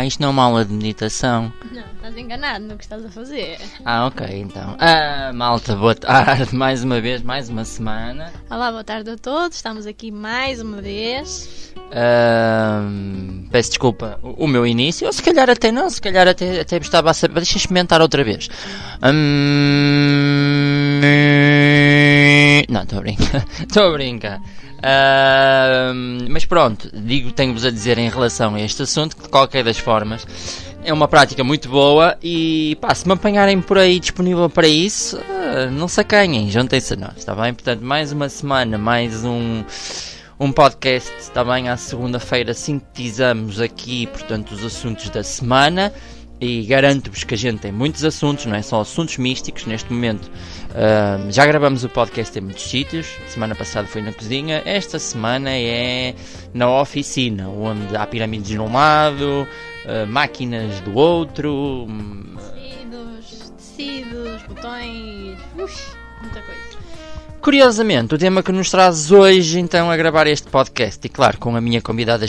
Isto não é uma aula de meditação. Não, estás enganado no que estás a fazer. Ok, então. Malta, boa tarde, mais uma vez, mais uma semana. Olá, boa tarde a todos, estamos aqui mais uma vez. Peço desculpa o meu início, ou se calhar até não, se calhar até estava a saber. Deixa eu experimentar outra vez. Não, estou a brincar. Mas pronto, tenho-vos a dizer em relação a este assunto que de qualquer das formas é uma prática muito boa e pá, se me apanharem por aí disponível para isso, não se acanhem, juntem-se a nós, está bem? Portanto, mais uma semana, mais um podcast, está bem? À segunda-feira sintetizamos aqui, portanto, os assuntos da semana. E garanto-vos que a gente tem muitos assuntos, não é só assuntos místicos. Neste momento já gravamos o podcast em muitos sítios. Semana passada foi na cozinha. Esta semana é na oficina, onde há pirâmides de um lado, máquinas do outro, tecidos, botões, muita coisa. Curiosamente, o tema que nos traz hoje então a gravar este podcast, e claro, com a minha convidada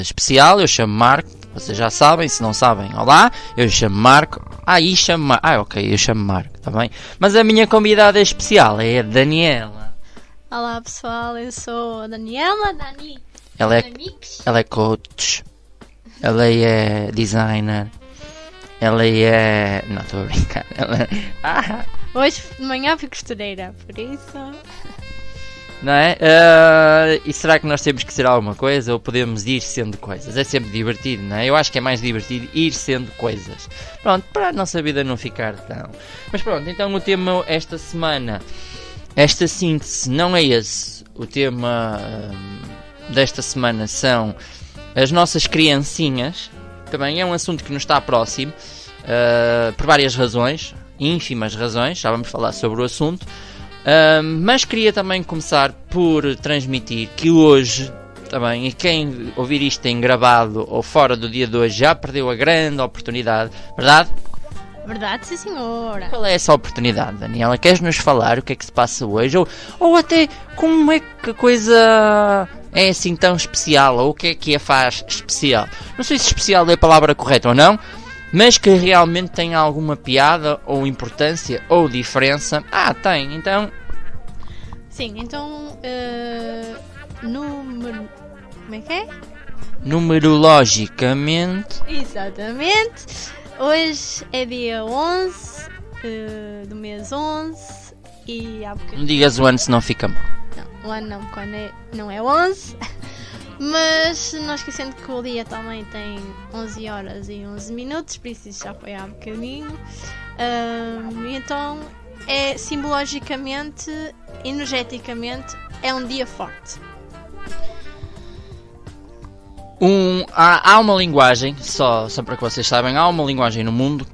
especial, eu chamo Marco, vocês já sabem, se não sabem, olá, eu chamo Marco, eu chamo Marco, está bem? Mas a minha convidada especial é a Daniela. Olá pessoal, eu sou a Daniela, Dani. Ela é coach, ela é designer, ela é... Não, estou a brincar, Hoje de manhã fui costureira, por isso... Não é? E será que nós temos que ser alguma coisa ou podemos ir sendo coisas? É sempre divertido, não é? Eu acho que é mais divertido ir sendo coisas. Pronto, para a nossa vida não ficar tão... Mas pronto, então o tema esta semana, esta síntese, não é esse. O tema desta semana são as nossas criancinhas. Também é um assunto que nos está próximo, por várias razões, ínfimas razões, já vamos falar sobre o assunto. Mas queria também começar por transmitir que hoje, também, e quem ouvir isto em gravado ou fora do dia de hoje já perdeu a grande oportunidade, verdade? Verdade, sim senhora. Qual é essa oportunidade, Daniela? Queres nos falar o que é que se passa hoje? Ou até como é que a coisa é assim tão especial? Ou o que a faz especial? Não sei se especial é a palavra correta ou não, mas que realmente tem alguma piada ou importância ou diferença. Tem, então... Sim, então... Como é que é? Numerologicamente... Exatamente. Hoje é dia 11 do mês 11 e há bocadinho... Não digas o ano senão fica mal. Não, o ano não, quando não é 11... Mas não esquecendo que o dia também tem 11 horas e 11 minutos, por isso já foi há bocadinho. Então, simbologicamente, energeticamente, é um dia forte. Há uma linguagem, só para que vocês saibam, há uma linguagem no mundo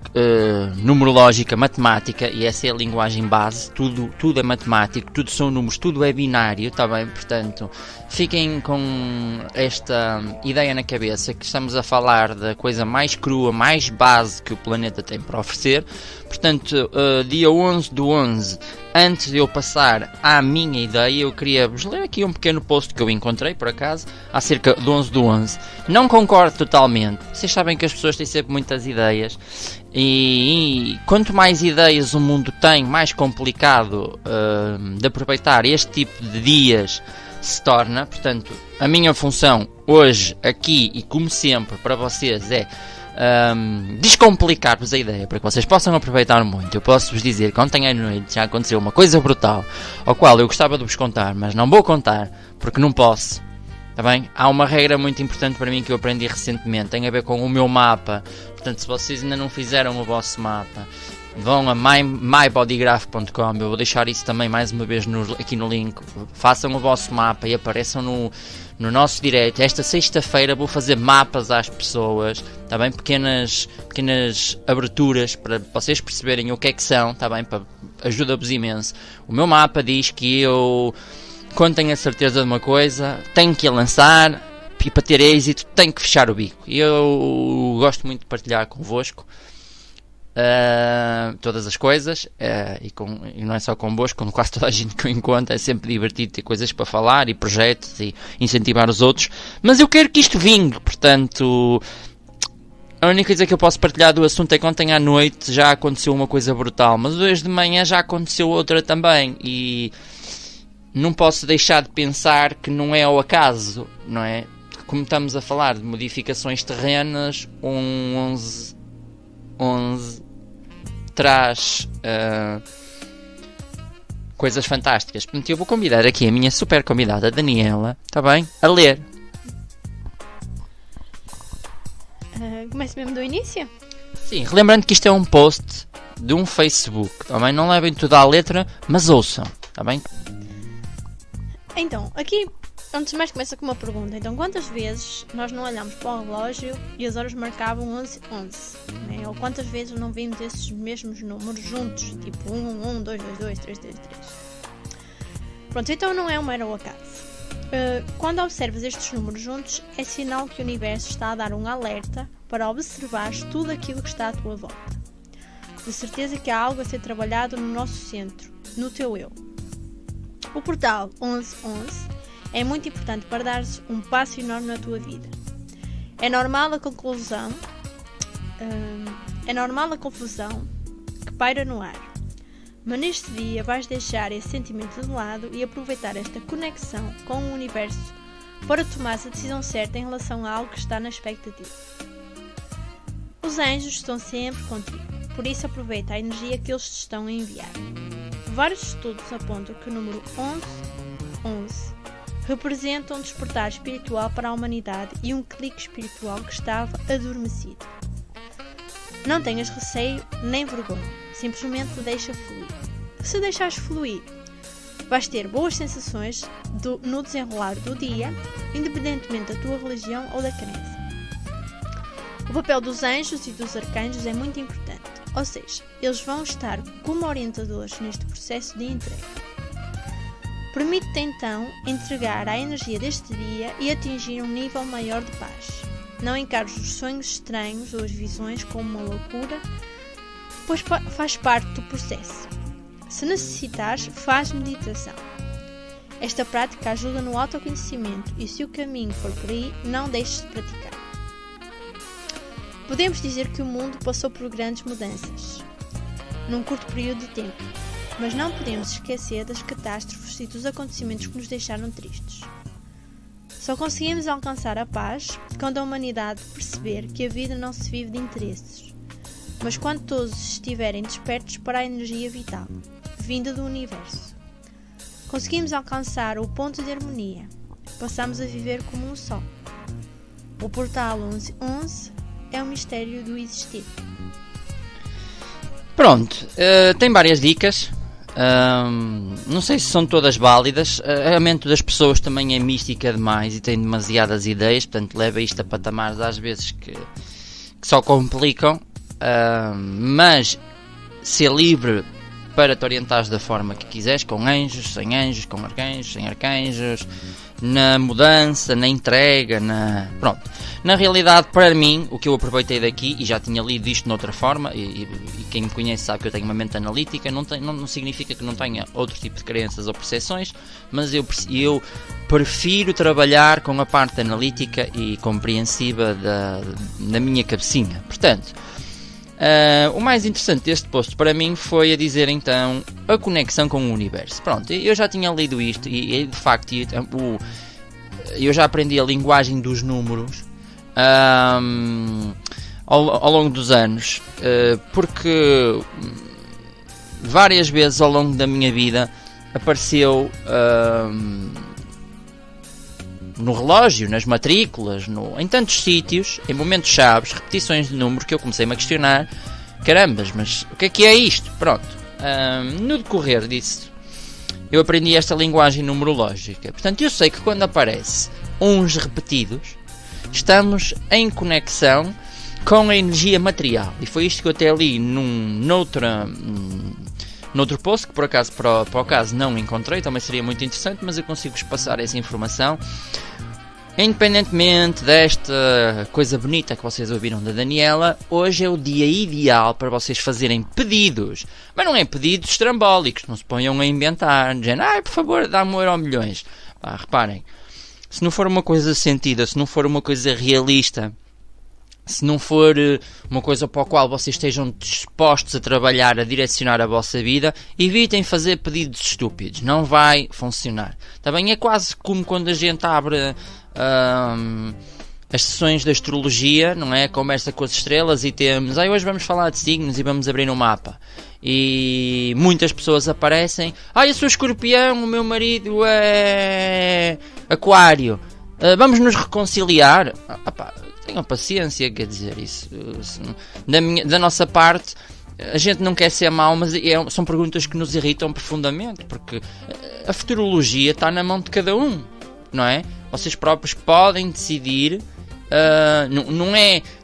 numerológica, matemática, e essa é a linguagem base, tudo é matemático, tudo são números, tudo é binário, está bem? Portanto, fiquem com esta ideia na cabeça que estamos a falar da coisa mais crua, mais base que o planeta tem para oferecer. Portanto, dia 11/11, antes de eu passar à minha ideia, eu queria vos ler aqui um pequeno post que eu encontrei, por acaso, acerca do 11/11. Não concordo totalmente. Vocês sabem que as pessoas têm sempre muitas ideias. E quanto mais ideias o mundo tem, mais complicado de aproveitar este tipo de dias se torna. Portanto, a minha função hoje, aqui e como sempre para vocês é descomplicar-vos a ideia para que vocês possam aproveitar muito. Eu posso vos dizer que ontem à noite já aconteceu uma coisa brutal, ao qual eu gostava de vos contar, mas não vou contar porque não posso. Tá bem? Há uma regra muito importante para mim que eu aprendi recentemente, tem a ver com o meu mapa. Portanto, se vocês ainda não fizeram o vosso mapa, vão a mybodygraph.com. Eu vou deixar isso também mais uma vez aqui no link. Façam o vosso mapa e apareçam no nosso direct. Esta sexta-feira vou fazer mapas às pessoas, tá bem? Pequenas aberturas para vocês perceberem o que é que são, tá bem? Ajuda-vos imenso. O meu mapa diz que eu, quando tenho a certeza de uma coisa, tenho que a lançar, e para ter êxito tenho que fechar o bico. E eu gosto muito de partilhar convosco todas as coisas, e não é só convosco, com quase toda a gente que eu encontro. É sempre divertido ter coisas para falar e projetos e incentivar os outros, mas eu quero que isto vingue. Portanto, a única coisa que eu posso partilhar do assunto é que ontem à noite já aconteceu uma coisa brutal, mas hoje de manhã já aconteceu outra também, e não posso deixar de pensar que não é ao acaso, não é? Como estamos a falar de modificações terrenas, 11 traz coisas fantásticas. Portanto, eu vou convidar aqui a minha super convidada Daniela, está bem? A ler. Começo mesmo do início? Sim, relembrando que isto é um post de um Facebook, tá bem? Não levem tudo à letra, mas ouçam, está bem? Então, aqui, antes de mais, começa com uma pergunta. Então, quantas vezes nós não olhamos para o relógio e as horas marcavam 11:11? Né? Ou quantas vezes não vimos esses mesmos números juntos? Tipo 1, 2, 2, 2, 3, 3, 3. Pronto, então não é um mero acaso. Quando observas estes números juntos, é sinal que o universo está a dar um alerta para observares tudo aquilo que está à tua volta. De certeza que há algo a ser trabalhado no nosso centro, no teu eu. O portal 1111 é muito importante para dares um passo enorme na tua vida. É normal a confusão que paira no ar. Mas neste dia vais deixar esse sentimento de lado e aproveitar esta conexão com o universo para tomar a decisão certa em relação a algo que está na expectativa. Os anjos estão sempre contigo, por isso aproveita a energia que eles te estão a enviar. Vários estudos apontam que o número 1111 representa um despertar espiritual para a humanidade e um clique espiritual que estava adormecido. Não tenhas receio nem vergonha. Simplesmente deixa fluir. Se deixares fluir, vais ter boas sensações no desenrolar do dia, independentemente da tua religião ou da crença. O papel dos anjos e dos arcanjos é muito importante, ou seja, eles vão estar como orientadores neste processo de entrega. Permite-te então entregar a energia deste dia e atingir um nível maior de paz. Não encares os sonhos estranhos ou as visões como uma loucura, pois faz parte do processo. Se necessitares, faz meditação. Esta prática ajuda no autoconhecimento e se o caminho for por aí, não deixes de praticar. Podemos dizer que o mundo passou por grandes mudanças, num curto período de tempo, mas não podemos esquecer das catástrofes e dos acontecimentos que nos deixaram tristes. Só conseguimos alcançar a paz quando a humanidade perceber que a vida não se vive de interesses, mas quando todos estiverem despertos para a energia vital, vinda do universo. Conseguimos alcançar o ponto de harmonia. Passamos a viver como um só. O portal 1111 é o mistério do existir. Pronto, tem várias dicas. Não sei se são todas válidas. A mente das pessoas também é mística demais e tem demasiadas ideias, portanto leva isto a patamares às vezes que só complicam. Mas ser livre para te orientares da forma que quiseres, com anjos, com arcanjos, sem arcanjos, na mudança, na entrega, pronto. Na realidade, para mim, o que eu aproveitei daqui, e já tinha lido isto noutra forma, e quem me conhece sabe que eu tenho uma mente analítica, não significa que não tenha outro tipo de crenças ou percepções, mas eu prefiro trabalhar com a parte analítica e compreensiva da minha cabecinha. Portanto, o mais interessante deste post para mim foi a dizer então a conexão com o universo. Pronto, eu já tinha lido isto e de facto eu já aprendi a linguagem dos números ao longo dos anos, porque várias vezes ao longo da minha vida apareceu no relógio, nas matrículas, em tantos sítios, em momentos chaves, repetições de números que eu comecei-me a questionar. Carambas, mas o que é isto? Pronto, no decorrer disso eu aprendi esta linguagem numerológica. Portanto, eu sei que quando aparece uns repetidos, estamos em conexão com a energia material. E foi isto que eu até li noutro post, que por acaso para o caso não encontrei, também seria muito interessante, mas eu consigo-vos passar essa informação. Independentemente desta coisa bonita que vocês ouviram da Daniela, hoje é o dia ideal para vocês fazerem pedidos. Mas não é pedidos estrambólicos, não se ponham a inventar, dizendo, por favor, dá-me €1.000.000. Reparem, se não for uma coisa sentida, se não for uma coisa realista, se não for uma coisa para a qual vocês estejam dispostos a trabalhar, a direcionar a vossa vida, evitem fazer pedidos estúpidos, não vai funcionar. Também é quase como quando a gente abre as sessões de astrologia, não é? Conversa com as estrelas e temos, hoje vamos falar de signos e vamos abrir um mapa. E muitas pessoas aparecem, eu sou Escorpião, o meu marido é Aquário, vamos nos reconciliar. Tenham paciência, quer dizer, isso da nossa parte, a gente não quer ser mau, mas são perguntas que nos irritam profundamente, porque a futurologia está na mão de cada um, não é? Vocês próprios podem decidir,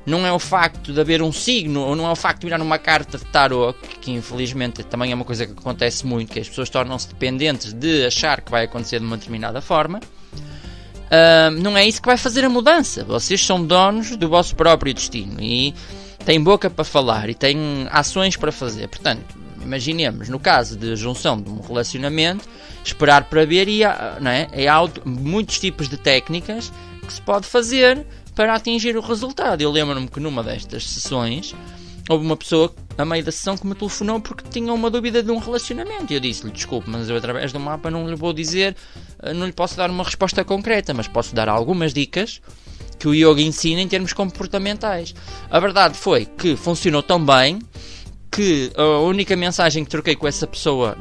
não é o facto de haver um signo, ou não é o facto de virar uma carta de tarot, que infelizmente também é uma coisa que acontece muito, que as pessoas tornam-se dependentes de achar que vai acontecer de uma determinada forma. Não é isso que vai fazer a mudança. Vocês são donos do vosso próprio destino e têm boca para falar e têm ações para fazer. Portanto, imaginemos, no caso de junção de um relacionamento, esperar para ver, não é? Há muitos tipos de técnicas que se pode fazer para atingir o resultado. Eu lembro-me que numa destas sessões houve uma pessoa a meio da sessão que me telefonou porque tinha uma dúvida de um relacionamento. E eu disse-lhe, desculpe, mas eu através do mapa não lhe vou dizer, não lhe posso dar uma resposta concreta, mas posso dar algumas dicas que o yoga ensina em termos comportamentais. A verdade foi que funcionou tão bem que a única mensagem que troquei com essa pessoa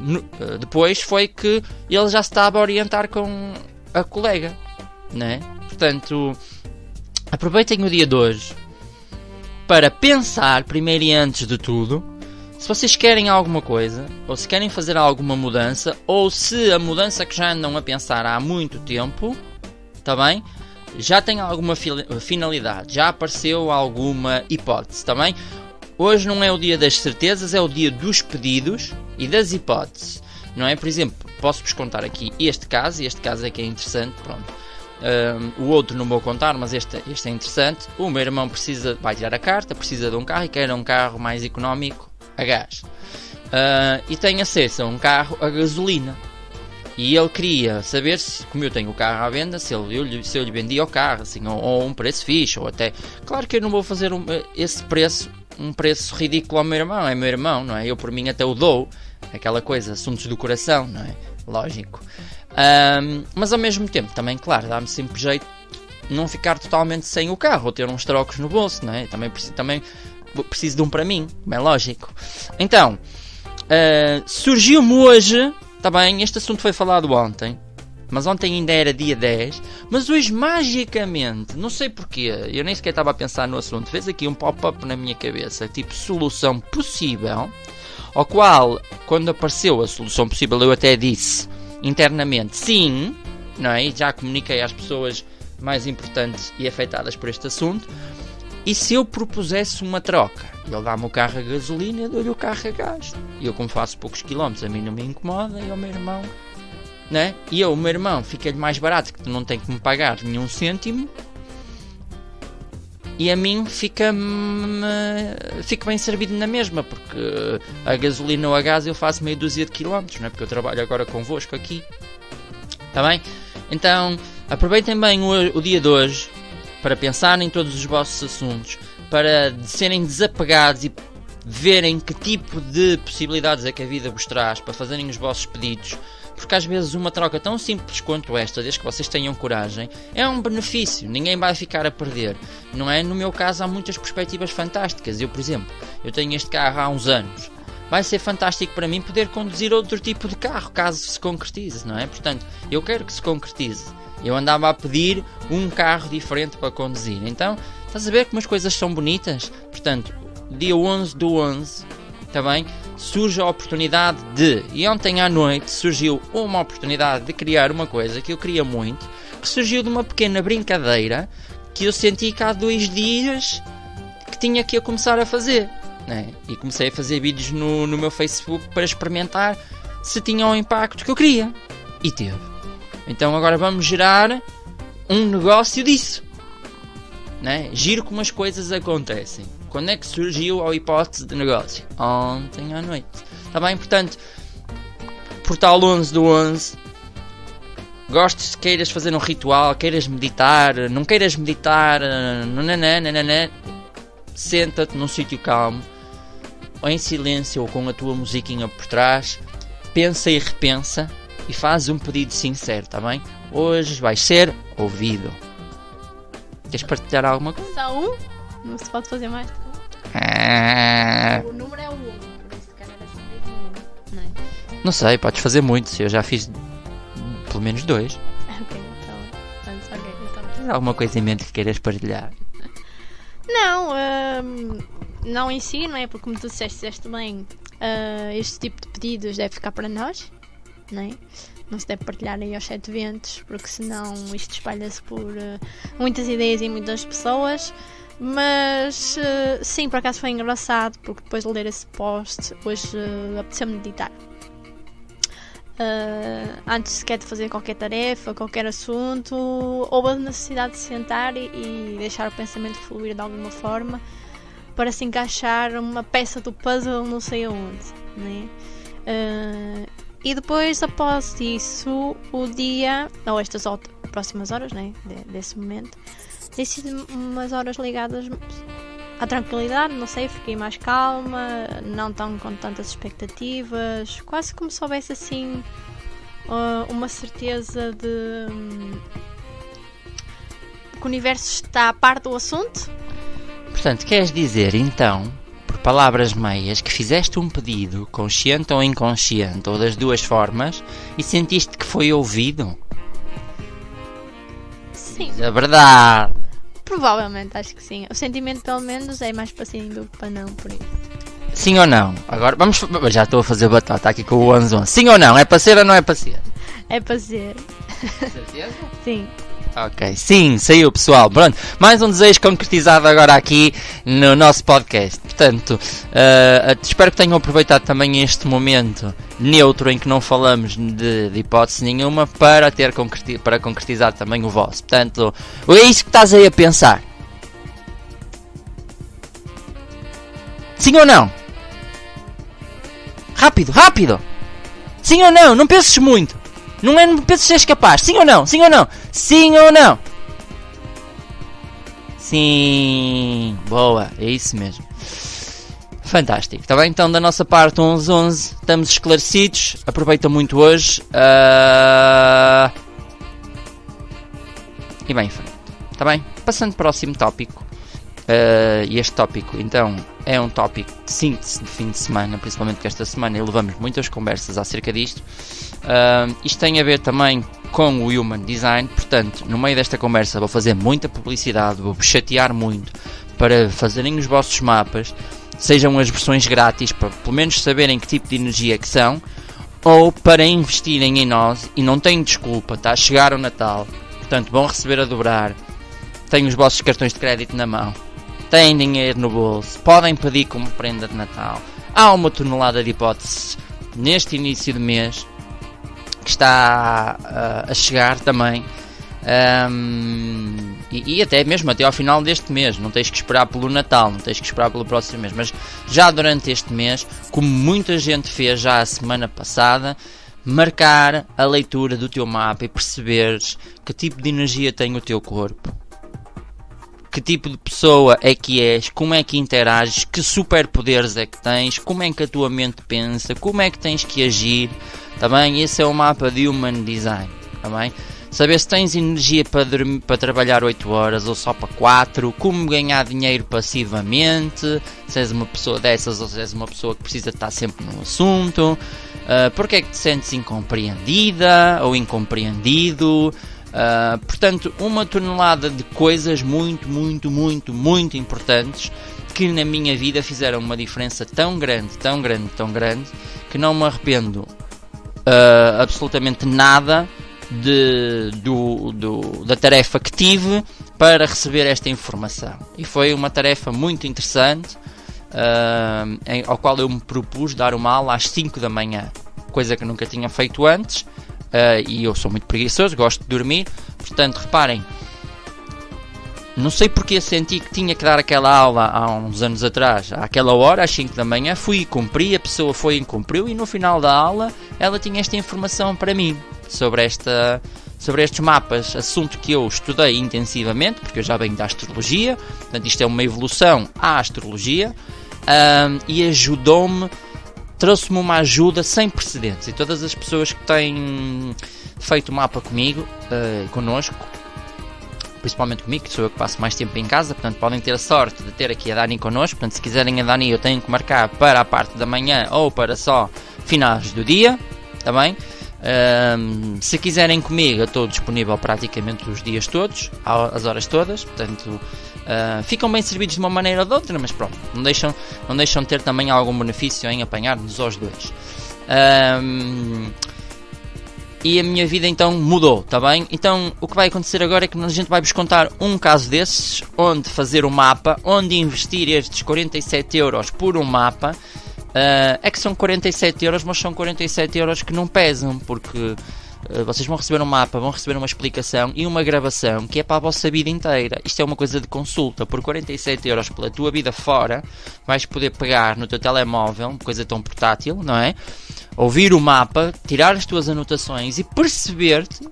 depois foi que ele já se estava a orientar com a colega, né? Portanto, aproveitem o dia de hoje para pensar, primeiro e antes de tudo, se vocês querem alguma coisa, ou se querem fazer alguma mudança, ou se a mudança que já andam a pensar há muito tempo, está bem? Já tem alguma finalidade, já apareceu alguma hipótese, está bem? Hoje não é o dia das certezas, é o dia dos pedidos e das hipóteses, não é? Por exemplo, posso-vos contar aqui este caso é que é interessante, pronto. O outro não vou contar, mas este é interessante. O meu irmão vai tirar a carta, precisa de um carro e quer um carro mais económico a gás, e tem acesso a um carro a gasolina. E ele queria saber se, como eu tenho o carro à venda, se eu lhe vendia o carro assim, ou um preço fixe, ou até, claro que eu não vou fazer esse preço, um preço ridículo ao meu irmão, é meu irmão, não é? Eu por mim até o dou, aquela coisa, assuntos do coração, não é? Lógico. Mas ao mesmo tempo, também, claro, dá-me sempre jeito de não ficar totalmente sem o carro, ou ter uns trocos no bolso, não é? Também preciso de um para mim, como é lógico. Então, surgiu-me hoje, está bem, este assunto foi falado ontem, mas ontem ainda era dia 10, mas hoje magicamente, não sei porquê, eu nem sequer estava a pensar no assunto, fez aqui um pop-up na minha cabeça, tipo solução possível, ao qual, quando apareceu a solução possível, eu até disse internamente sim, não é? E já comuniquei às pessoas mais importantes e afetadas por este assunto. E se eu propusesse uma troca? Ele dá-me o carro a gasolina, eu dou-lhe o carro a gás. E eu, como faço poucos quilómetros, a mim não me incomoda, e ao meu irmão, não é? E o meu irmão fica-lhe mais barato, que tu não tem que me pagar nenhum cêntimo. E a mim fico bem servido na mesma, porque a gasolina ou a gás eu faço meia dúzia de quilómetros, não é? Porque eu trabalho agora convosco aqui. Está bem? Então, aproveitem bem o dia de hoje para pensar em todos os vossos assuntos, para serem desapegados e verem que tipo de possibilidades é que a vida vos traz para fazerem os vossos pedidos. Porque às vezes uma troca tão simples quanto esta, desde que vocês tenham coragem, é um benefício, ninguém vai ficar a perder, não é? No meu caso há muitas perspectivas fantásticas. Eu, por exemplo, eu tenho este carro há uns anos, vai ser fantástico para mim poder conduzir outro tipo de carro, caso se concretize, não é? Portanto, eu quero que se concretize. Eu andava a pedir um carro diferente para conduzir, então, estás a ver como as coisas são bonitas? Portanto, dia 11 do 11, está bem? Surge a oportunidade e ontem à noite surgiu uma oportunidade de criar uma coisa que eu queria muito, que surgiu de uma pequena brincadeira que eu senti que há 2 dias que tinha que começar a fazer, né? E comecei a fazer vídeos no meu Facebook para experimentar se tinha o impacto que eu queria, e teve. Então agora vamos gerar um negócio disso, né? Giro como as coisas acontecem. Quando é que surgiu a hipótese de negócio? Ontem à noite. Está bem? Portanto, Portal 11/11. Gostes, queiras fazer um ritual, queiras meditar, não queiras meditar, nananana, senta-te num sítio calmo, ou em silêncio, ou com a tua musiquinha por trás, pensa e repensa e faz um pedido sincero, está bem? Hoje vais ser ouvido. Queres partilhar alguma coisa? Só um? Não se pode fazer mais do que um. O número é o 1, por isso que era sempre um, não é? Não sei, podes fazer muitos, eu já fiz pelo menos 2. Ok, então. Alguma coisa em mente que queiras partilhar? Não, não em si, não é? Porque como tu disseste bem, este tipo de pedidos deve ficar para nós, não é? Não se deve partilhar aí aos 7 ventos, porque senão isto espalha-se por muitas ideias e muitas pessoas. Mas sim, por acaso foi engraçado, porque depois de ler esse post, hoje apeteceu-me meditar. Antes sequer de fazer qualquer tarefa, qualquer assunto, houve a necessidade de sentar e deixar o pensamento fluir de alguma forma para se encaixar uma peça do puzzle não sei aonde, né? E depois, após isso, o dia, ou estas próximas horas, né, desse momento, tem sido umas horas ligadas à tranquilidade, não sei, fiquei mais calma, não tão com tantas expectativas, quase como se houvesse assim uma certeza de que o universo está a par do assunto. Portanto, queres dizer então, por palavras meias, que fizeste um pedido, consciente ou inconsciente, ou das duas formas, e sentiste que foi ouvido? Sim. É verdade. Provavelmente, acho que sim. O sentimento, pelo menos, é mais para sim do que para não, por isso. Sim ou não? Agora, vamos... Já estou a fazer batata aqui com o 11/11. Sim ou não? É para ser ou não é para ser? É para ser. Certeza? Sim. Ok, sim, saiu pessoal. Pronto, mais um desejo concretizado agora aqui no nosso podcast. Portanto, espero que tenham aproveitado também este momento neutro em que não falamos de hipótese nenhuma para concretizar também o vosso. Portanto, é isso que estás aí a pensar. Sim ou não? Rápido, rápido! Sim ou não? Não penses muito! Não penses que és capaz! Sim ou não? Sim ou não? Sim ou não? Sim! Boa! É isso mesmo. Fantástico! Está bem? Então, da nossa parte, 11/11, estamos esclarecidos. Aproveita muito hoje. E bem em frente. Está bem? Passando para o próximo tópico. E este tópico, então, é um tópico de síntese de fim de semana, principalmente que esta semana levamos muitas conversas acerca disto. Isto tem a ver também com o Human Design, portanto, no meio desta conversa vou fazer muita publicidade, vou chatear muito para fazerem os vossos mapas, sejam as versões grátis, para pelo menos saberem que tipo de energia que são, ou para investirem em nós, e não têm desculpa, está a chegar o Natal, portanto, vão receber a dobrar, têm os vossos cartões de crédito na mão, têm dinheiro no bolso, podem pedir como prenda de Natal. Há uma tonelada de hipóteses neste início de mês que está a chegar também, e até mesmo até ao final deste mês. Não tens que esperar pelo Natal, não tens que esperar pelo próximo mês, mas já durante este mês, como muita gente fez já a semana passada, marcar a leitura do teu mapa e perceberes que tipo de energia tem o teu corpo, que tipo de pessoa é que és, como é que interages, que superpoderes é que tens, como é que a tua mente pensa, como é que tens que agir, tá bem? Esse é o mapa de Human Design, tá bem? Saber se tens energia para trabalhar 8 horas ou só para 4, como ganhar dinheiro passivamente, se és uma pessoa dessas ou se és uma pessoa que precisa estar sempre no assunto, porque é que te sentes incompreendida ou incompreendido. Portanto, uma tonelada de coisas muito importantes que na minha vida fizeram uma diferença tão grande, que não me arrependo absolutamente nada da tarefa que tive para receber esta informação. E foi uma tarefa muito interessante, ao qual eu me propus dar uma aula às 5 da manhã, coisa que nunca tinha feito antes. E eu sou muito preguiçoso, gosto de dormir, portanto reparem, não sei porque senti que tinha que dar aquela aula há uns anos atrás, àquela hora, às 5 da manhã, fui e cumpri, a pessoa foi e cumpriu, e no final da aula ela tinha esta informação para mim, sobre estes mapas, assunto que eu estudei intensivamente, porque eu já venho da astrologia, portanto isto é uma evolução à astrologia, e ajudou-me, trouxe-me uma ajuda sem precedentes, e todas as pessoas que têm feito o mapa comigo, connosco, principalmente comigo, que sou eu que passo mais tempo em casa, portanto podem ter a sorte de ter aqui a Dani connosco, portanto se quiserem a Dani eu tenho que marcar para a parte da manhã ou para só finais do dia, está bem? Se quiserem comigo eu estou disponível praticamente os dias todos, às horas todas, portanto ficam bem servidos de uma maneira ou de outra, mas pronto, não deixam de ter também algum benefício em apanhar-nos aos dois. E a minha vida então mudou, tá bem? Então o que vai acontecer agora é que a gente vai-vos contar um caso desses, onde fazer o mapa, onde investir estes 47 euros por um mapa. É que são 47 euros, mas são 47 euros que não pesam, porque vocês vão receber um mapa, vão receber uma explicação e uma gravação que é para a vossa vida inteira. Isto é uma coisa de consulta. Por 47 euros pela tua vida fora, vais poder pegar no teu telemóvel, uma coisa tão portátil, não é? Ouvir o mapa, tirar as tuas anotações e perceber-te,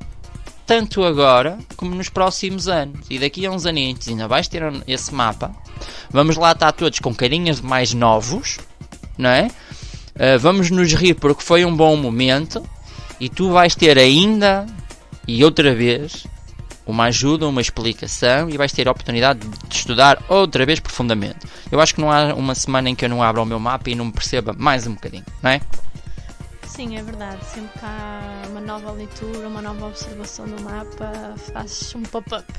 tanto agora como nos próximos anos. E daqui a uns aninhos ainda vais ter esse mapa. Vamos lá estar todos com carinhas de mais novos, não é? Vamos nos rir porque foi um bom momento. E tu vais ter ainda e outra vez uma ajuda, uma explicação, e vais ter a oportunidade de estudar outra vez profundamente. Eu acho que não há uma semana em que eu não abra o meu mapa e não me perceba mais um bocadinho, não é? Sim, é verdade. Sempre que há uma nova leitura, uma nova observação do mapa, fazes um pop-up.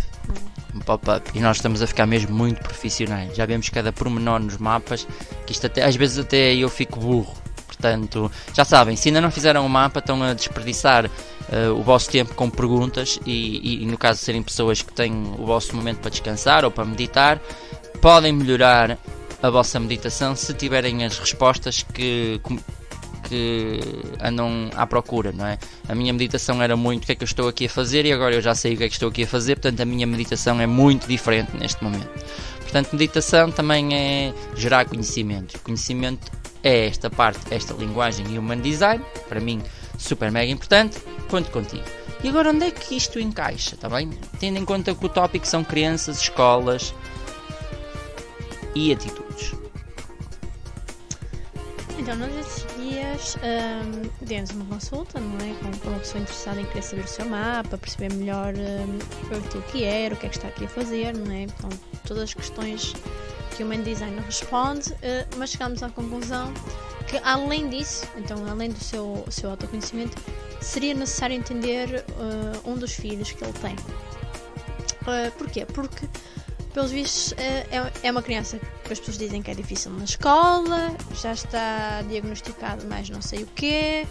Um pop-up. E nós estamos a ficar mesmo muito profissionais. Já vemos cada pormenor nos mapas, que isto até, às vezes até eu fico burro. Portanto, já sabem, se ainda não fizeram o mapa, estão a desperdiçar o vosso tempo com perguntas e no caso de serem pessoas que têm o vosso momento para descansar ou para meditar, podem melhorar a vossa meditação se tiverem as respostas que andam à procura, não é? A minha meditação era muito o que é que eu estou aqui a fazer e agora eu já sei o que é que estou aqui a fazer, portanto a minha meditação é muito diferente neste momento. Portanto, meditação também é gerar conhecimento. Conhecimento é esta parte, esta linguagem e human design, para mim super mega importante, conto contigo. E agora onde é que isto encaixa, está bem? Tendo em conta que o tópico são crianças, escolas e atitudes. Então, nós esses dias demos uma consulta, não é? Com uma pessoa interessada em querer saber o seu mapa, perceber melhor aquilo que era, o que é que está aqui a fazer, não é? Então, todas as questões que o Human Design responde, mas chegámos à conclusão que além disso, então além do seu autoconhecimento, seria necessário entender um dos filhos que ele tem. Porquê? Porque pelos vistos é uma criança que as pessoas dizem que é difícil na escola, já está diagnosticado mais não sei o quê,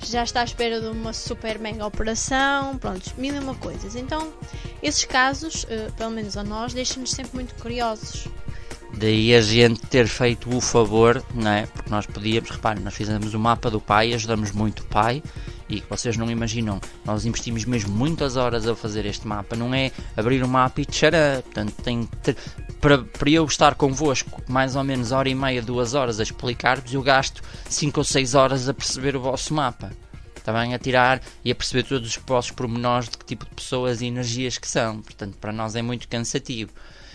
já está à espera de uma super mega operação, pronto, mil e uma coisas. Então esses casos, pelo menos a nós, deixam-nos sempre muito curiosos. Daí a gente ter feito o favor, não é? Porque nós podíamos, reparem, nós fizemos o mapa do pai, ajudamos muito o pai, e vocês não imaginam, nós investimos mesmo muitas horas a fazer este mapa, não é abrir o mapa e tcharam, portanto tem que ter, para eu estar convosco mais ou menos hora e meia, 2 horas a explicar-vos, eu gasto 5 ou 6 horas a perceber o vosso mapa, está bem? A tirar e a perceber todos os vossos pormenores de que tipo de pessoas e energias que são, portanto para nós é muito cansativo.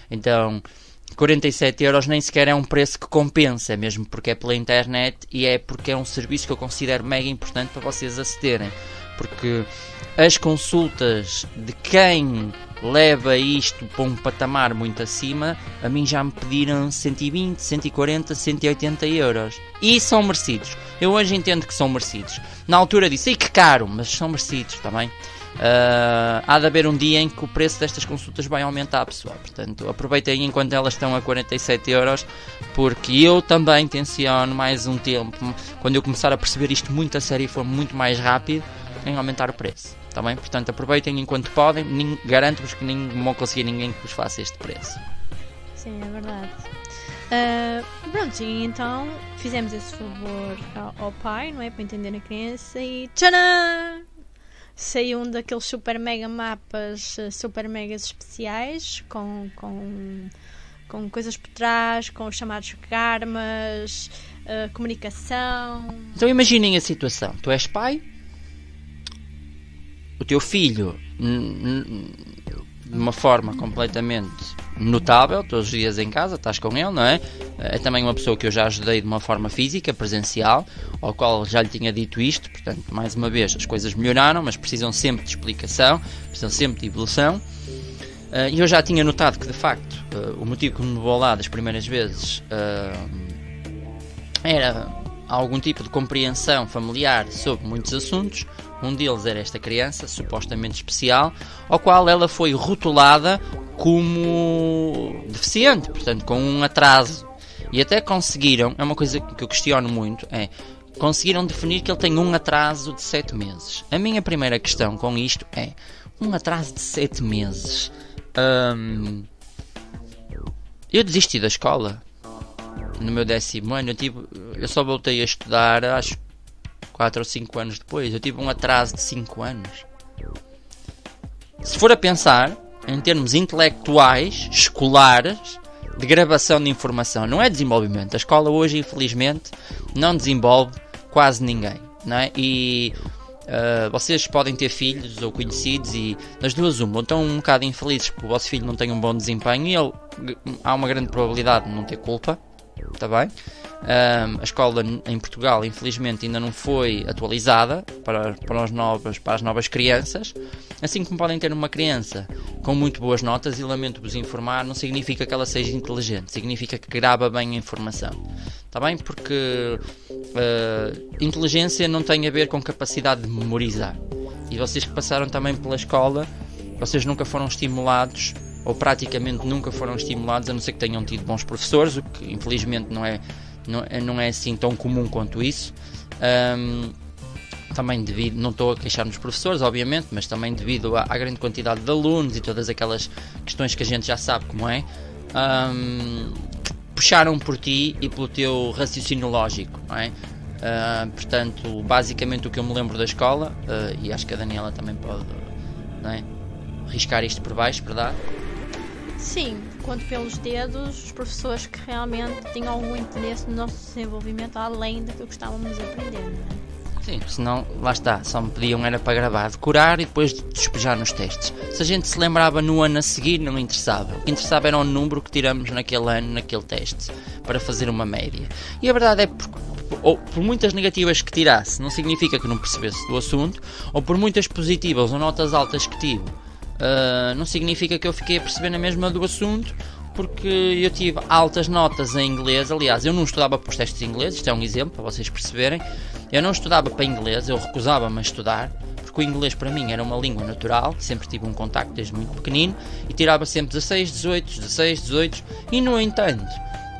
Então 47 euros nem sequer é um preço que compensa, é mesmo porque é pela internet e é porque é um serviço que eu considero mega importante para vocês acederem, porque as consultas de quem leva isto para um patamar muito acima, a mim já me pediram 120, 140, 180 euros e são merecidos. Eu hoje entendo que são merecidos. Na altura disse, ei que caro, mas são merecidos, está bem? Há de haver um dia em que o preço destas consultas vai aumentar, pessoal, portanto aproveitem enquanto elas estão a 47 euros, porque eu também tenciono mais um tempo, quando eu começar a perceber isto muito a sério e for muito mais rápido, em aumentar o preço, está bem? Portanto aproveitem enquanto podem, garanto-vos que nem vão conseguir ninguém que vos faça este preço. Sim, é verdade. Pronto, e então fizemos esse favor ao pai, não é? Para entender a criança e tcharam! saiu um daqueles super mega mapas, super megas especiais, com coisas por trás, com os chamados karmas, comunicação. Então imaginem a situação, tu és pai, o teu filho, de uma forma completamente notável, todos os dias em casa, estás com ele, não é? É também uma pessoa que eu já ajudei de uma forma física, presencial, ao qual já lhe tinha dito isto, portanto, mais uma vez, as coisas melhoraram, mas precisam sempre de explicação, precisam sempre de evolução. E eu já tinha notado que, de facto, o motivo que me levou lá das primeiras vezes era algum tipo de compreensão familiar sobre muitos assuntos. Um deles era esta criança, supostamente especial, ao qual ela foi rotulada como deficiente, portanto, com um atraso. E até conseguiram, é uma coisa que eu questiono muito, conseguiram definir que ele tem um atraso de 7 meses. A minha primeira questão com isto é, um atraso de 7 meses... eu desisti da escola no meu 10º ano. Eu só voltei a estudar, acho, 4 ou 5 anos depois. Eu tive um atraso de 5 anos. Se for a pensar em termos intelectuais, escolares, de gravação de informação, não é desenvolvimento. A escola hoje, infelizmente, não desenvolve quase ninguém, não é? E vocês podem ter filhos ou conhecidos e das duas uma, ou estão um bocado infelizes porque o vosso filho não tem um bom desempenho e há uma grande probabilidade de não ter culpa, está bem? A escola em Portugal, infelizmente, ainda não foi atualizada para as novas crianças, assim como podem ter uma criança com muito boas notas, e lamento-vos informar, não significa que ela seja inteligente, significa que grava bem a informação, está bem? Porque inteligência não tem a ver com capacidade de memorizar, e vocês que passaram também pela escola, vocês nunca foram estimulados, ou praticamente nunca foram estimulados, a não ser que tenham tido bons professores, o que infelizmente não é assim tão comum quanto isso. Também devido, não estou a queixar dos professores, obviamente, mas também devido à grande quantidade de alunos e todas aquelas questões que a gente já sabe como é, puxaram por ti e pelo teu raciocínio lógico, não é? Portanto, basicamente o que eu me lembro da escola, e acho que a Daniela também pode, não é, riscar isto por baixo, verdade? Sim, conto pelos dedos os professores que realmente tinham algum interesse no nosso desenvolvimento além daquilo que estávamos a aprender, não é? Sim, senão, lá está, só me pediam era para gravar, decorar e depois despejar nos testes. Se a gente se lembrava no ano a seguir, não interessava. O que interessava era o número que tiramos naquele ano, naquele teste, para fazer uma média. E a verdade é que, por muitas negativas que tirasse, não significa que não percebesse do assunto, ou por muitas positivas ou notas altas que tive, não significa que eu fiquei a perceber na mesma do assunto, porque eu tive altas notas em inglês. Aliás, eu não estudava para os testes de inglês, isto é um exemplo para vocês perceberem. Eu não estudava para inglês, eu recusava-me a estudar, porque o inglês para mim era uma língua natural, sempre tive um contacto desde muito pequenino, e tirava sempre 16, 18, 16, 18, e no entanto,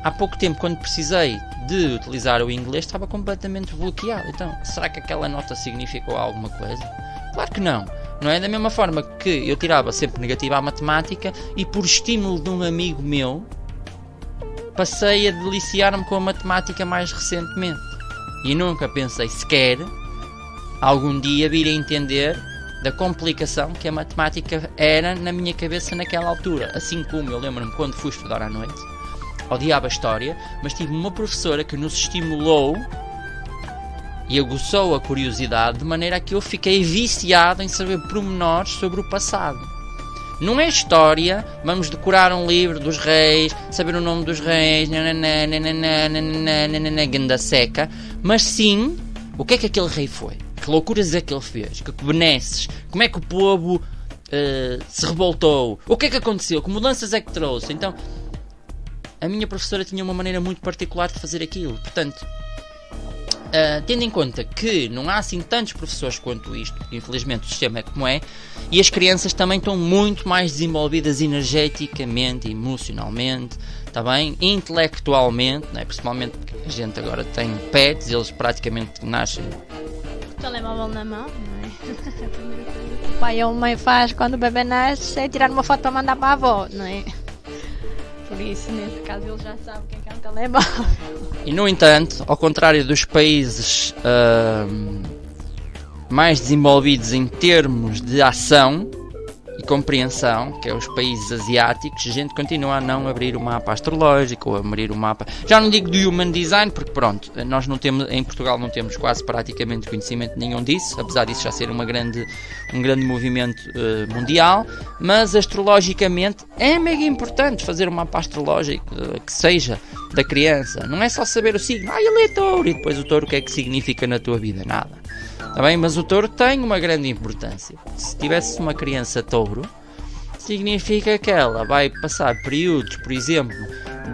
há pouco tempo, quando precisei de utilizar o inglês, estava completamente bloqueado. Então, será que aquela nota significou alguma coisa? Claro que não. Não é da mesma forma que eu tirava sempre negativa à matemática e por estímulo de um amigo meu passei a deliciar-me com a matemática mais recentemente. E nunca pensei sequer algum dia vir a entender da complicação que a matemática era na minha cabeça naquela altura. Assim como eu lembro-me quando fui estudar à noite, odiava a história, mas tive uma professora que nos estimulou e aguçou a curiosidade de maneira a que eu fiquei viciado em saber pormenores sobre o passado. Não é história, vamos decorar um livro dos reis, saber o nome dos reis, ganda seca, mas sim, o que é que aquele rei foi? Que loucuras é que ele fez? Que benesses? Como é que o povo se revoltou? O que é que aconteceu? Que mudanças é que trouxe? Então, a minha professora tinha uma maneira muito particular de fazer aquilo, portanto... tendo em conta que não há assim tantos professores quanto isto, infelizmente o sistema é como é, e as crianças também estão muito mais desenvolvidas energeticamente, emocionalmente, tá bem? Intelectualmente, né? Principalmente porque a gente agora tem pets, eles praticamente nascem o telemóvel na mão, não é? A primeira coisa que o pai ou a mãe faz quando o bebê nasce é tirar uma foto para mandar para a avó, não é? Por isso, nesse caso, ele já sabe o que é um telemóvel. E, no entanto, ao contrário dos países mais desenvolvidos em termos de ação e compreensão, que é os países asiáticos, a gente continua a não abrir o mapa astrológico ou abrir o mapa, já não digo do Human Design, porque pronto, nós não temos, em Portugal não temos quase praticamente conhecimento nenhum disso, apesar disso já ser um grande movimento mundial, mas astrologicamente é mega importante fazer um mapa astrológico que seja da criança, não é só saber o signo, ele é touro, e depois o touro o que é que significa na tua vida? Nada. Tá bem? Mas o touro tem uma grande importância. Se tivesse uma criança touro, significa que ela vai passar períodos, por exemplo,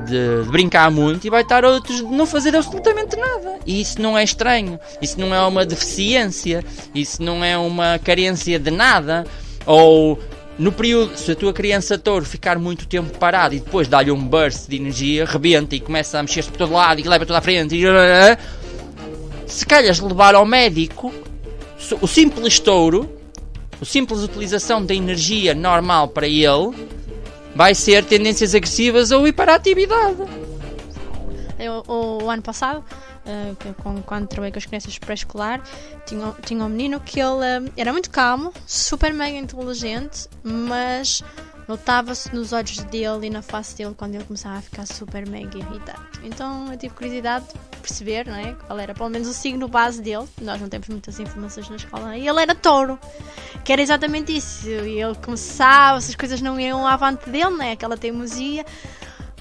de brincar muito e vai estar outros de não fazer absolutamente nada. E isso não é estranho. Isso não é uma deficiência. Isso não é uma carência de nada. Ou no período, se a tua criança touro ficar muito tempo parada e depois dá-lhe um burst de energia, rebenta e começa a mexer-se por todo lado e leva toda à frente e... Se calhas levar ao médico, o simples touro, a simples utilização da energia normal para ele, vai ser tendências agressivas ou hiperatividade. O ano passado, quando trabalhei com as crianças pré-escolar, tinha um menino que ele era muito calmo, super mega inteligente, mas notava-se nos olhos dele e na face dele quando ele começava a ficar super mega irritado. Então eu tive curiosidade de perceber, não é, qual era pelo menos o signo base dele. Nós não temos muitas informações na escola. E ele era touro, que era exatamente isso. E ele começava, se as coisas não iam avante dele, não é, aquela teimosia,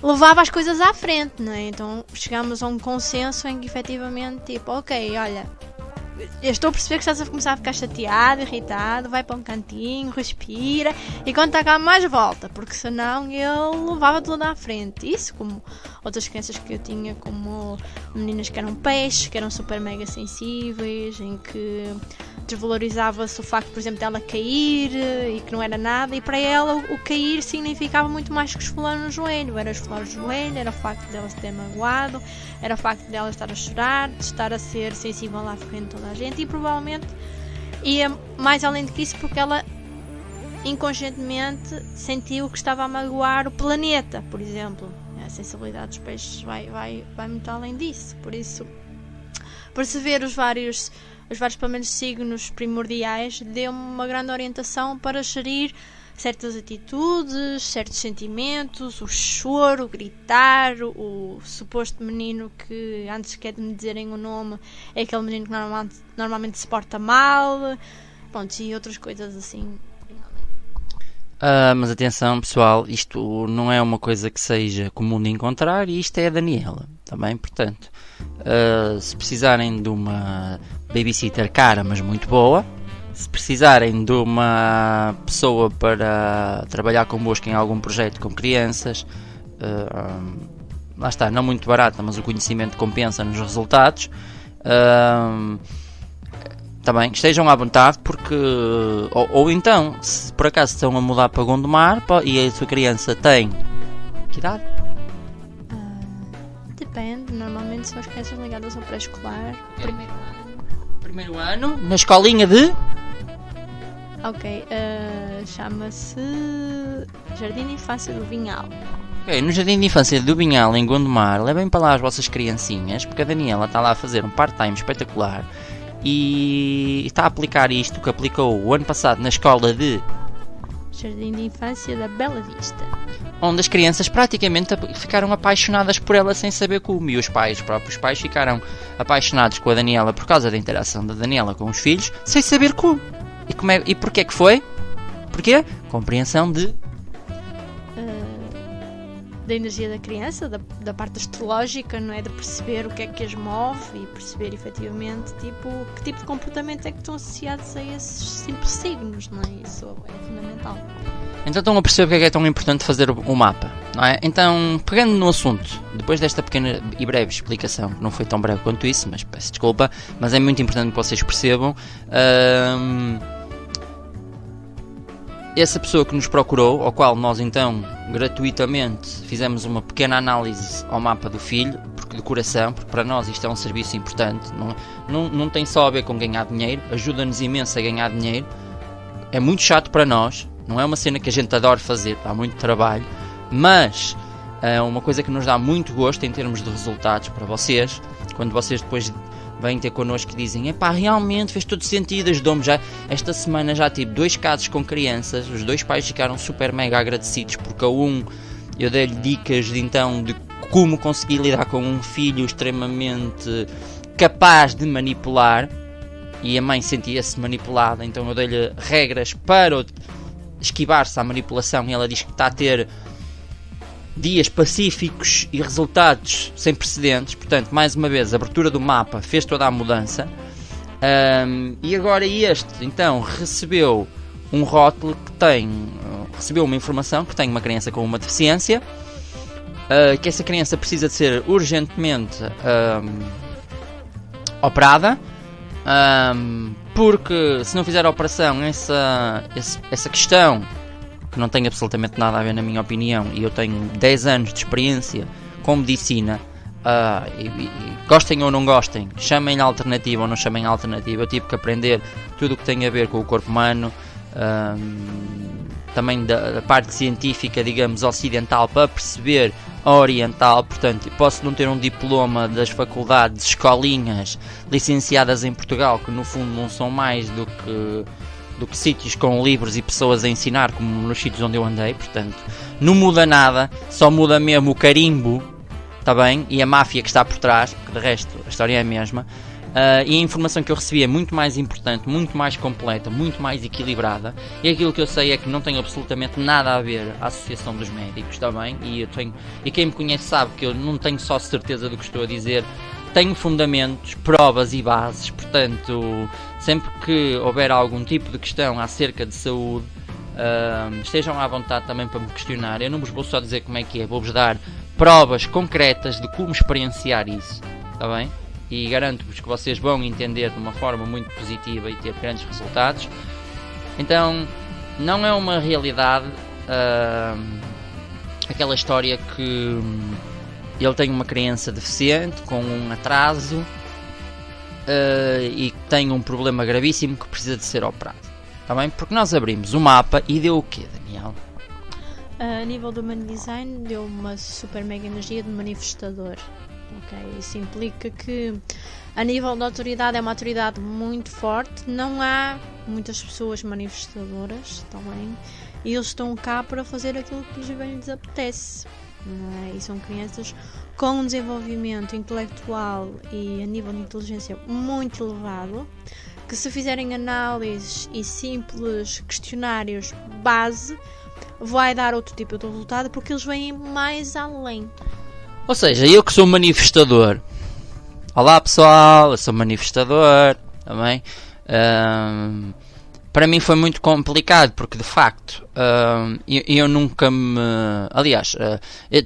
levava as coisas à frente, não é? Então chegámos a um consenso em que efetivamente, tipo, ok, olha, eu estou a perceber que estás a começar a ficar chateado, irritado, vai para um cantinho, respira e quando está cá mais volta, porque senão ele levava tudo à frente. Isso como outras crianças que eu tinha, como meninas que eram peixes, que eram super mega sensíveis, em que desvalorizava-se o facto, por exemplo, dela cair e que não era nada, e para ela o cair significava muito mais que esfolar no joelho. Era esfolar no joelho, era o facto dela se ter magoado, era o facto dela estar a chorar, de estar a ser sensível à frente de toda a gente, e provavelmente ia mais além do que isso porque ela inconscientemente sentiu que estava a magoar o planeta, por exemplo. A sensibilidade dos peixes vai muito além disso. Por isso, perceber os vários pelo menos signos primordiais deu-me uma grande orientação para gerir certas atitudes, certos sentimentos, o choro, o gritar, o suposto menino que, antes sequer de me dizerem o nome, é aquele menino que normalmente se porta mal, pronto, e outras coisas assim. Mas atenção pessoal, isto não é uma coisa que seja comum de encontrar, e isto é a Daniela, também, portanto, se precisarem de uma babysitter cara, mas muito boa, se precisarem de uma pessoa para trabalhar convosco em algum projeto com crianças, lá está, não muito barata, mas o conhecimento compensa nos resultados, também estejam à vontade, porque ou então, se por acaso estão a mudar para Gondomar e a sua criança tem que idade? Depende, normalmente são as crianças ligadas ao pré-escolar. Primeiro ano, na escolinha de... Ok, chama-se Jardim de Infância do Vinhal. Ok, no Jardim de Infância do Vinhal, em Gondomar, levem para lá as vossas criancinhas, porque a Daniela está lá a fazer um part-time espetacular e está a aplicar isto que aplicou o ano passado na escola de Jardim de Infância da Bela Vista, onde as crianças praticamente ficaram apaixonadas por ela sem saber como, e os próprios pais ficaram apaixonados com a Daniela por causa da interação da Daniela com os filhos, sem saber como. E porquê que foi? Porquê? Compreensão da energia da criança, da parte astrológica, não é? De perceber o que é que as move e perceber efetivamente que tipo de comportamento é que estão associados a esses simples signos, não é? Isso é fundamental. Então estão a perceber porque é tão importante fazer o mapa, não é? Então, pegando no assunto, depois desta pequena e breve explicação, que não foi tão breve quanto isso, mas peço desculpa, mas é muito importante que vocês percebam, essa pessoa que nos procurou, ao qual nós então gratuitamente fizemos uma pequena análise ao mapa do filho, porque de coração, porque para nós isto é um serviço importante, não tem só a ver com ganhar dinheiro, ajuda-nos imenso a ganhar dinheiro, é muito chato para nós, não é uma cena que a gente adora fazer, dá muito trabalho, mas é uma coisa que nos dá muito gosto em termos de resultados para vocês, quando vocês depois vêm ter connosco e dizem: epá, realmente fez todo sentido, ajudou-me. Já esta semana já tive 2 casos com crianças, os 2 pais ficaram super mega agradecidos, porque a um eu dei-lhe dicas de como conseguir lidar com um filho extremamente capaz de manipular, e a mãe sentia-se manipulada, então eu dei-lhe regras para esquivar-se à manipulação, e ela diz que está a ter dias pacíficos e resultados sem precedentes. Portanto, mais uma vez, a abertura do mapa fez toda a mudança. E agora este, então, recebeu um rótulo que recebeu uma informação que tem uma criança com uma deficiência, que essa criança precisa de ser urgentemente operada, porque se não fizer a operação, essa questão, que não tem absolutamente nada a ver, na minha opinião, e eu tenho 10 anos de experiência com medicina, gostem ou não gostem, chamem alternativa ou não chamem alternativa, eu tive que aprender tudo o que tem a ver com o corpo humano, também da parte científica, digamos, ocidental, para perceber a oriental. Portanto, posso não ter um diploma das faculdades, escolinhas licenciadas em Portugal, que no fundo não são mais do que sítios com livros e pessoas a ensinar, como nos sítios onde eu andei. Portanto, não muda nada, só muda mesmo o carimbo, está bem? E a máfia que está por trás, porque de resto a história é a mesma. E a informação que eu recebi é muito mais importante, muito mais completa, muito mais equilibrada, e aquilo que eu sei é que não tem absolutamente nada a ver a Associação dos Médicos, está bem? E quem me conhece sabe que eu não tenho só certeza do que estou a dizer, tenho fundamentos, provas e bases. Portanto, sempre que houver algum tipo de questão acerca de saúde, estejam à vontade também para me questionar. Eu não vos vou só dizer como é que é, vou-vos dar provas concretas de como experienciar isso, está bem? E garanto-vos que vocês vão entender de uma forma muito positiva e ter grandes resultados. Então, não é uma realidade aquela história que ele tem uma criança deficiente com um atraso e tem um problema gravíssimo que precisa de ser operado. Está bem? Porque nós abrimos o mapa e deu o quê, Daniel? A nível do Human Design, deu uma super mega energia de manifestador. Okay, isso implica que a nível da autoridade é uma autoridade muito forte, não há muitas pessoas manifestadoras, também, e eles estão cá para fazer aquilo que lhes apetece, e são crianças com um desenvolvimento intelectual e a nível de inteligência muito elevado, que se fizerem análises e simples questionários base, vai dar outro tipo de resultado, porque eles vêm mais além. Ou seja, eu que sou manifestador. Olá pessoal, eu sou manifestador também. Para mim foi muito complicado, porque de facto eu nunca me... Aliás,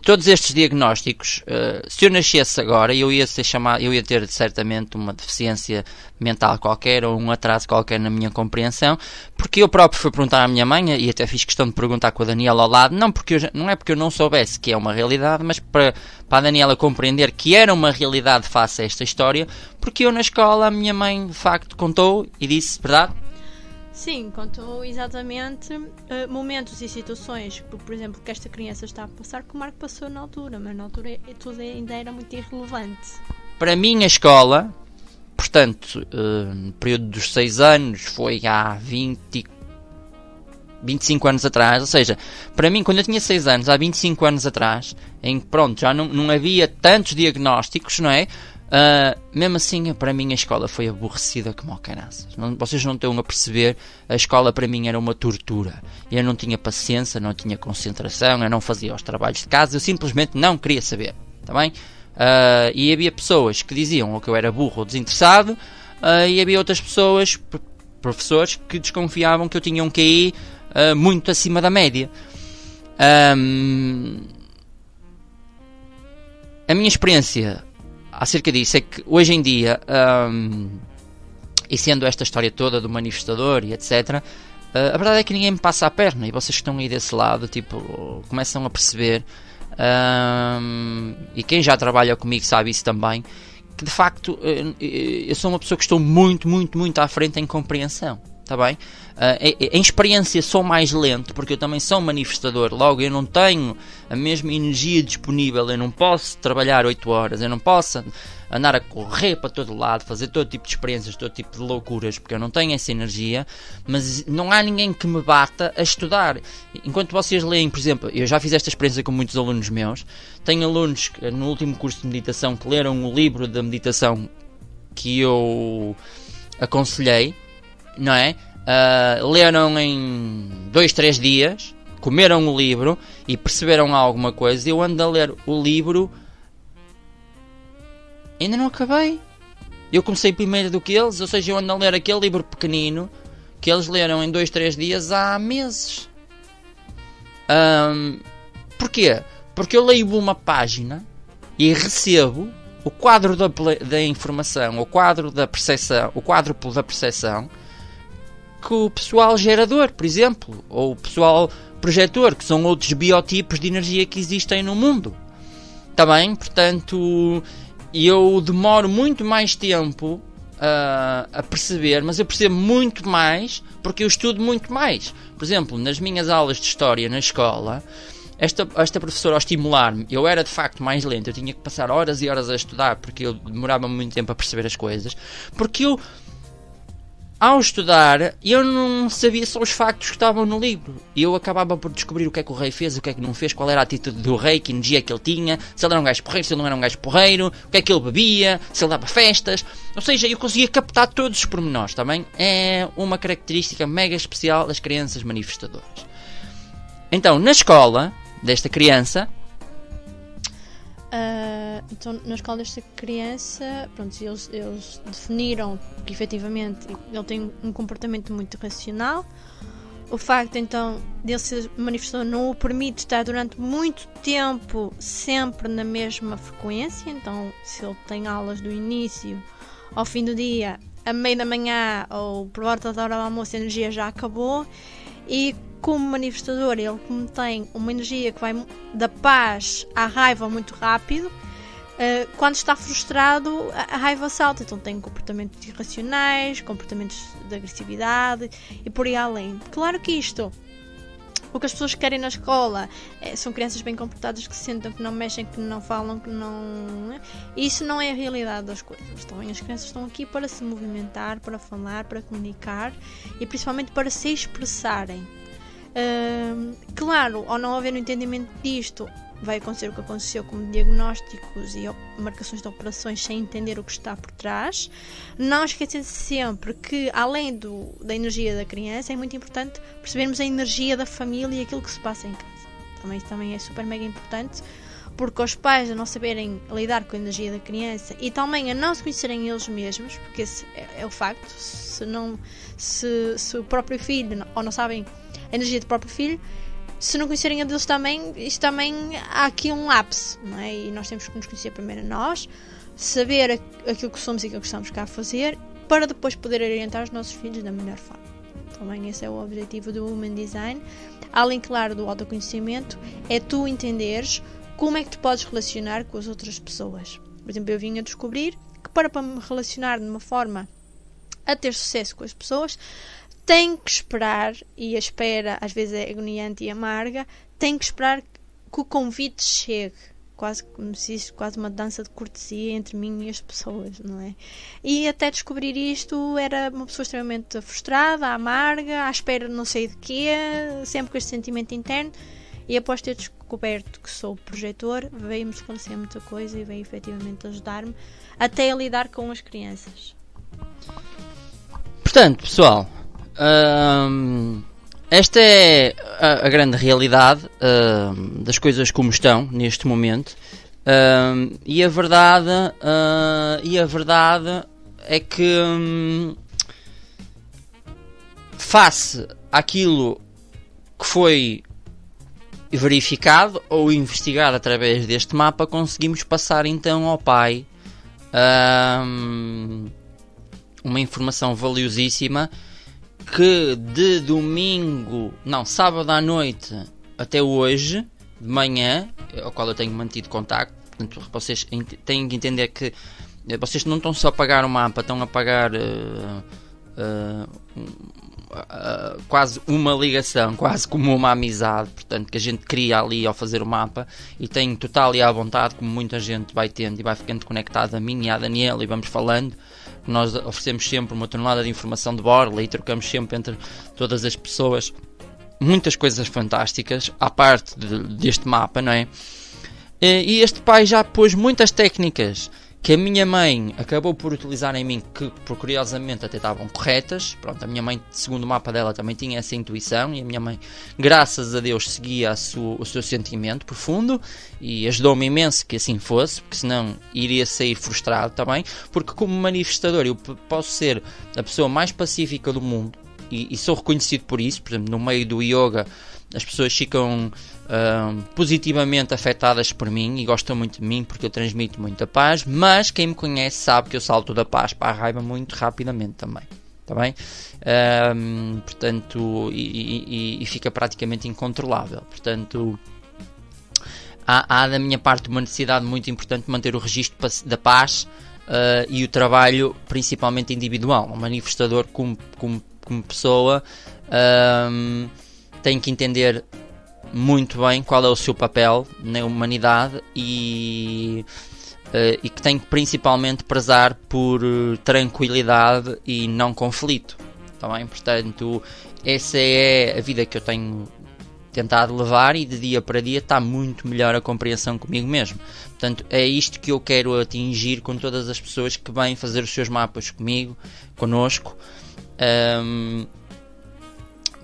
todos estes diagnósticos, se eu nascesse agora, eu ia ter certamente uma deficiência mental qualquer ou um atraso qualquer na minha compreensão, porque eu próprio fui perguntar à minha mãe, e até fiz questão de perguntar com a Daniela ao lado, não é porque eu não soubesse que é uma realidade, mas para a Daniela compreender que era uma realidade face a esta história, porque eu na escola, a minha mãe de facto contou e disse: verdade? Sim, contou exatamente momentos e situações, por exemplo, que esta criança está a passar, que o Marco passou na altura, mas na altura tudo ainda era muito irrelevante. Para mim a escola, portanto, no período dos 6 anos, foi há 25 anos atrás, ou seja, para mim quando eu tinha 6 anos, há 25 anos atrás, em que pronto, já não havia tantos diagnósticos, não é? Mesmo assim, para mim a escola foi aborrecida como ao caraças. Vocês não estão a perceber, a escola para mim era uma tortura. Eu não tinha paciência, não tinha concentração, eu não fazia os trabalhos de casa, eu simplesmente não queria saber, tá bem? E havia pessoas que diziam ou que eu era burro ou desinteressado, e havia outras pessoas, professores, que desconfiavam que eu tinha um QI muito acima da média. A minha experiência acerca disso é que hoje em dia, e sendo esta história toda do manifestador e etc, a verdade é que ninguém me passa a perna, e vocês que estão aí desse lado tipo, começam a perceber, e quem já trabalha comigo sabe isso também, que de facto eu sou uma pessoa que estou muito à frente em compreensão, Está bem? Em experiência sou mais lento, porque eu também sou manifestador, logo eu não tenho a mesma energia disponível, eu não posso trabalhar 8 horas, eu não posso andar a correr para todo lado, fazer todo tipo de experiências, todo tipo de loucuras, porque eu não tenho essa energia, mas não há ninguém que me bata a estudar. Enquanto vocês leem, por exemplo, eu já fiz esta experiência com muitos alunos meus, tenho alunos que, no último curso de meditação, que leram o livro da meditação que eu aconselhei, não é? Leram em 2, 3 dias, comeram o livro e perceberam alguma coisa. Eu ando a ler o livro, ainda não acabei. Eu comecei primeiro do que eles, ou seja, eu ando a ler aquele livro pequenino que eles leram em 2, 3 dias há meses. Porquê? Porque eu leio uma página e recebo o quadro da informação, o quadro da percepção, o quádruplo da percepção que o pessoal gerador, por exemplo, ou o pessoal projetor, que são outros biotipos de energia que existem no mundo. Está bem? Portanto, eu demoro muito mais tempo a perceber, mas eu percebo muito mais porque eu estudo muito mais. Por exemplo, nas minhas aulas de história na escola, esta professora, ao estimular-me, eu era de facto mais lento, eu tinha que passar horas e horas a estudar porque eu demorava muito tempo a perceber as coisas, porque eu, ao estudar, eu não sabia só os factos que estavam no livro. Eu acabava por descobrir o que é que o rei fez, o que é que não fez, qual era a atitude do rei, que energia que ele tinha, se ele era um gajo porreiro, se ele não era um gajo porreiro, o que é que ele bebia, se ele dava festas. Ou seja, eu conseguia captar todos os pormenores, também é uma característica mega especial das crianças manifestadoras. Então, na escola desta criança... Então, na escola desta criança, pronto, eles definiram que efetivamente ele tem um comportamento muito racional. O facto então dele ser manifestador não o permite estar durante muito tempo sempre na mesma frequência. Então, se ele tem aulas do início ao fim do dia, a meio da manhã ou por volta da hora do almoço, a energia já acabou. E como manifestador, ele como tem uma energia que vai da paz à raiva muito rápido, quando está frustrado a raiva salta, então tem comportamentos irracionais, comportamentos de agressividade e por aí além. Claro que isto, o que as pessoas querem na escola são crianças bem comportadas, que se sentam, que não mexem, que não falam, que não... Isso não é a realidade das coisas. Então, as crianças estão aqui para se movimentar, para falar, para comunicar e principalmente para se expressarem. Claro, ao não haver um entendimento disto, vai acontecer o que aconteceu com diagnósticos e marcações de operações sem entender o que está por trás. Não esquecer sempre que, além da energia da criança, é muito importante percebermos a energia da família e aquilo que se passa em casa. Isso também é super mega importante, porque os pais a não saberem lidar com a energia da criança e também a não se conhecerem eles mesmos, porque esse é o facto, se o próprio filho, ou não sabem a energia do próprio filho, se não conhecerem a deles também, isto também há aqui um lapso, não é? E nós temos que nos conhecer primeiro a nós, saber aquilo que somos e aquilo que estamos cá a fazer, para depois poder orientar os nossos filhos da melhor forma. Também esse é o objetivo do Human Design. Além, claro, do autoconhecimento, é tu entenderes como é que tu podes relacionar com as outras pessoas. Por exemplo, eu vim a descobrir que para me relacionar de uma forma a ter sucesso com as pessoas, tenho que esperar, e a espera às vezes é agoniante e amarga, tenho que esperar que o convite chegue, quase como se isso, quase uma dança de cortesia entre mim e as pessoas, não é? E até descobrir isto, era uma pessoa extremamente frustrada, amarga, à espera de não sei de quê, sempre com este sentimento interno, e após ter descoberto que sou projetor, veio-me esclarecer muita coisa e veio efetivamente ajudar-me até a lidar com as crianças. Portanto, pessoal, esta é a grande realidade das coisas como estão neste momento, e a verdade é que face àquilo que foi verificado ou investigado através deste mapa, conseguimos passar então ao pai uma informação valiosíssima que de sábado à noite até hoje de manhã, ao qual eu tenho mantido contacto. Portanto, vocês têm que entender que vocês não estão só a pagar o mapa, estão a pagar quase uma ligação, quase como uma amizade, portanto, que a gente cria ali ao fazer o mapa, e tenho total e à vontade, como muita gente vai tendo e vai ficando conectada a mim e à Daniela, e vamos falando. Nós oferecemos sempre uma tonelada de informação de borla e trocamos sempre entre todas as pessoas muitas coisas fantásticas, à parte deste mapa, não é? E este pai já pôs muitas técnicas que a minha mãe acabou por utilizar em mim, que por curiosamente até estavam corretas. Pronto, a minha mãe, segundo o mapa dela, também tinha essa intuição, e a minha mãe, graças a Deus, seguia o seu sentimento profundo, e ajudou-me imenso que assim fosse, porque senão iria sair frustrado também, porque como manifestador eu posso ser a pessoa mais pacífica do mundo, e sou reconhecido por isso. Por exemplo, no meio do yoga as pessoas ficam positivamente afetadas por mim e gostam muito de mim porque eu transmito muita paz, mas quem me conhece sabe que eu salto da paz para a raiva muito rapidamente também, tá bem? Portanto, e fica praticamente incontrolável. Portanto, há da minha parte uma necessidade muito importante de manter o registro da paz e o trabalho principalmente individual. Um manifestador como pessoa tem que entender muito bem qual é o seu papel na humanidade e que tem que principalmente prezar por tranquilidade e não conflito, tá bem? Portanto, essa é a vida que eu tenho tentado levar, e de dia para dia está muito melhor a compreensão comigo mesmo. Portanto, é isto que eu quero atingir com todas as pessoas que vêm fazer os seus mapas comigo, connosco,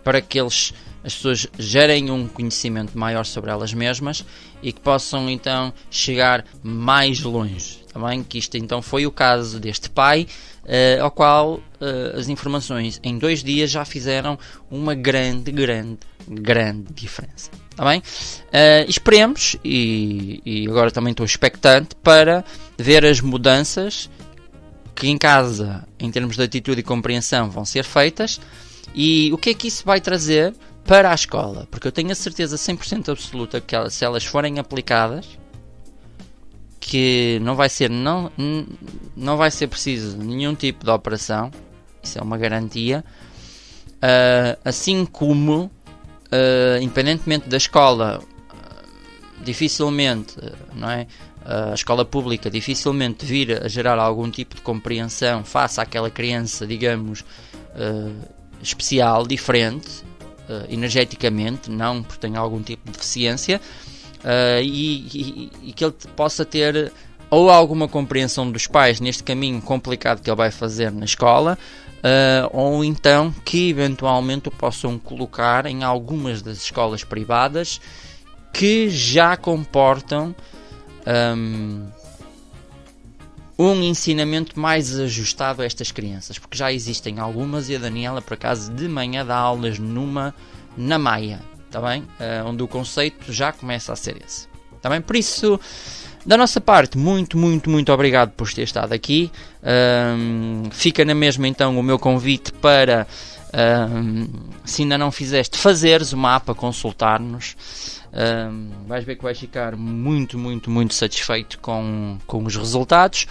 para que as pessoas gerem um conhecimento maior sobre elas mesmas e que possam então chegar mais longe. Também que isto então foi o caso deste pai, ao qual as informações em 2 dias já fizeram uma grande diferença. Tá bem? Esperemos, e agora também estou expectante para ver as mudanças que em casa, em termos de atitude e compreensão, vão ser feitas, e o que é que isso vai trazer para a escola, porque eu tenho a certeza 100% absoluta que se elas forem aplicadas, que não vai ser preciso nenhum tipo de operação, isso é uma garantia, assim como independentemente da escola, dificilmente, não é? A escola pública dificilmente vir a gerar algum tipo de compreensão face àquela criança, digamos, especial, diferente, energeticamente, não porque tem algum tipo de deficiência, e que ele possa ter ou alguma compreensão dos pais neste caminho complicado que ele vai fazer na escola, ou então que eventualmente o possam colocar em algumas das escolas privadas que já comportam um ensinamento mais ajustado a estas crianças, porque já existem algumas, e a Daniela por acaso de manhã dá aulas na Maia, tá bem? Onde o conceito já começa a ser esse, tá bem? Por isso, da nossa parte, muito obrigado por ter estado aqui. Fica na mesma então o meu convite para, se ainda não fizeste, fazeres o mapa, consultar-nos. Vais ver que vais ficar muito satisfeito com os resultados,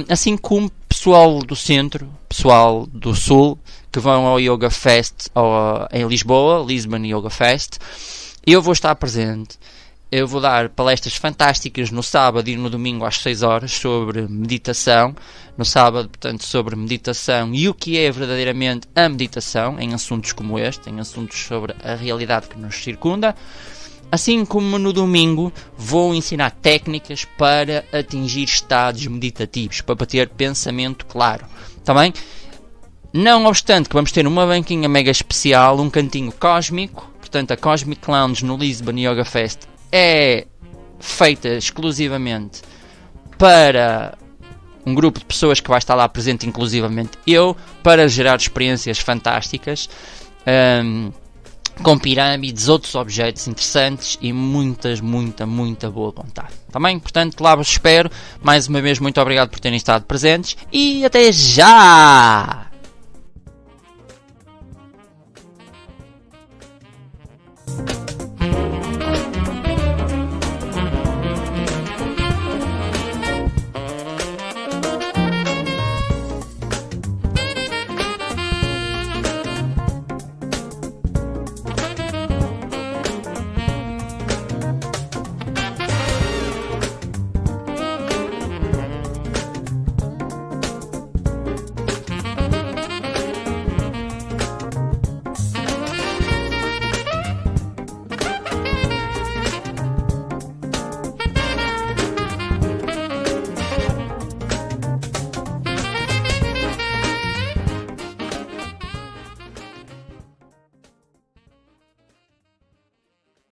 assim como pessoal do centro, pessoal do sul que vão ao Yoga Fest em Lisboa, Lisbon Yoga Fest. Eu vou estar presente. Eu vou dar palestras fantásticas no sábado e no domingo às 6 horas sobre meditação. No sábado, portanto, sobre meditação e o que é verdadeiramente a meditação, em assuntos como este, em assuntos sobre a realidade que nos circunda. Assim como no domingo vou ensinar técnicas para atingir estados meditativos, para ter pensamento claro. Tá bem? Não obstante que vamos ter uma banquinha mega especial, um cantinho cósmico. Portanto, a Cosmic Lounge no Lisbon Yoga Fest é feita exclusivamente para um grupo de pessoas que vai estar lá presente, inclusivamente eu, para gerar experiências fantásticas, com pirâmides, outros objetos interessantes e muita boa vontade. Também, portanto, lá vos espero. Mais uma vez, muito obrigado por terem estado presentes e até já!